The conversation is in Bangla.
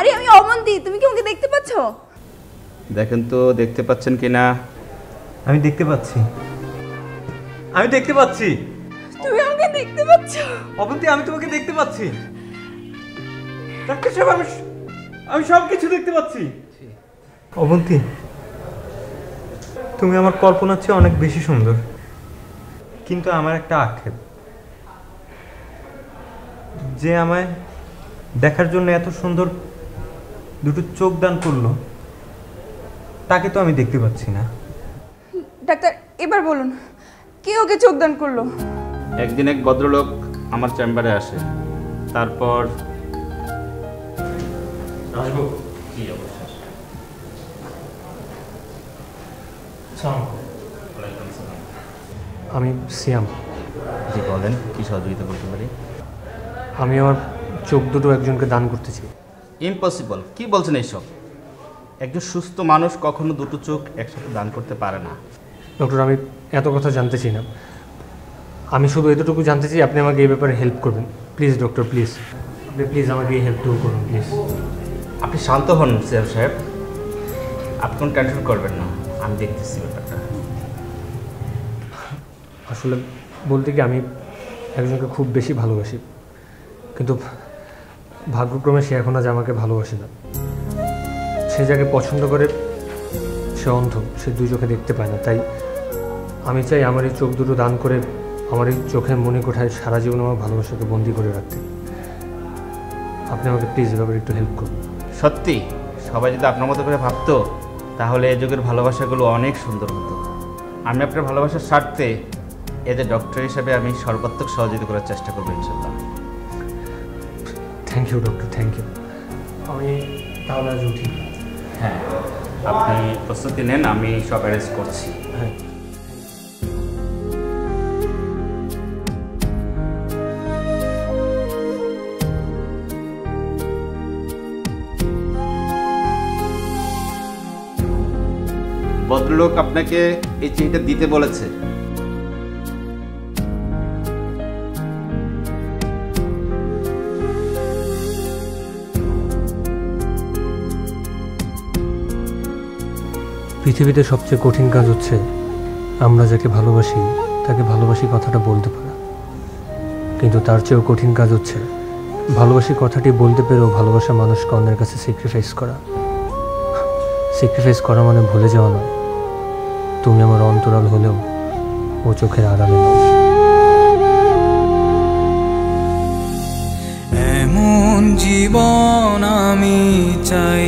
আরে আমি অমন্তি, তুমি কি আমাকে দেখতে পাচ্ছ? দেখেন তো দেখতে পাচ্ছেন কিনা। আমি দেখতে পাচ্ছি, আমি দেখতে পাচ্ছি। তুমি আমাকে দেখতে পাচ্ছ? অবন্তী, আমি তোমাকে দেখতে পাচ্ছি। ডাক্তার সাহেব, আমি সব কিছু দেখতে পাচ্ছি। অবন্তী, তুমি আমার কল্পনার চেয়ে অনেক বেশি সুন্দর, কিন্তু আমার একটা আক্ষেপ, যে আমায় দেখার জন্য এত সুন্দর দুটো চোখ দান করলো, তাকে তো আমি দেখতে পাচ্ছি না। ডাক্তার এবার বলুন, কে ওকে চোখ দান করলো? একদিন এক ভদ্রলোক আমার চেম্বারে আসে, তারপর আমি সিয়াম। জি বলেন, কি সহযোগিতা করতে পারি? আমি আমার চোখ দুটো একজনকে দান করতে চাই। ইম্পসিবল, কি বলছেন এইসব? একজন সুস্থ মানুষ কখনো দুটো চোখ একসাথে দান করতে পারে না। ডক্টর, আমি এত কথা জানতে চাই না, আমি শুধু এতটুকু জানতে চাই আপনি আমাকে এই ব্যাপারে হেল্প করবেন। প্লিজ ডক্টর, প্লিজ, আপনি প্লিজ আমাকে এই হেল্পটুকু করুন প্লিজ। আপনি শান্ত হন সিয়াম সাহেব, আপনি কোনো টেনশন করবেন না, আমি দেখতেছি ব্যাপারটা। আসলে বলতে কি, আমি একজনকে খুব বেশি ভালোবাসি, কিন্তু ভাগ্যক্রমে সে এখন আজ আমাকে ভালোবাসে না। সে যাকে পছন্দ করে সে অন্ধ, সে দুই চোখে দেখতে পায় না। তাই আমি চাই আমার এই চোখ দুটো দান করে আমার এই চোখের মণিকোঠায় সারা জীবন আমার ভালোবাসাকে বন্দি করে রাখতে। আপনি আমাকে প্লিজ এভাবে একটু হেল্প করুন। সত্যি সবাই যদি আপনার মতো করে ভাবতো, তাহলে এই যুগের ভালোবাসাগুলো অনেক সুন্দর হতো। আমি আপনার ভালোবাসার স্বার্থে এতে ডক্টর হিসাবে আমি সর্বাত্মক সহযোগিতা করার চেষ্টা করবো ইনশাল্লাহ। Thank you doctor, thank you. আমি তাহলে আজ উঠি। হ্যাঁ, আপনি প্রস্তুতি নেন, আমি সব অ্যারেঞ্জ করছি। হ্যাঁ। ভদ্রলোক আপনাকে এই চিঠিটা দিতে বলেছে। পৃথিবীতে সবচেয়ে কঠিন কাজ হচ্ছে আমরা যাকে ভালোবাসি তাকে ভালোবাসি কথাটা বলতে পারা, কিন্তু তার চেয়েও কঠিন কাজ হচ্ছে ভালোবাসি কথাটি বলতে পেরেও ভালোবাসা মানুষকে অন্যের কাছে স্যাক্রিফাইস করা। স্যাক্রিফাইস করা মানে ভুলে যাওয়া নয়, তুমি আমার অন্তরাল হলেও ও চোখের আড়ালে নও। এমন জীবন আমি চাই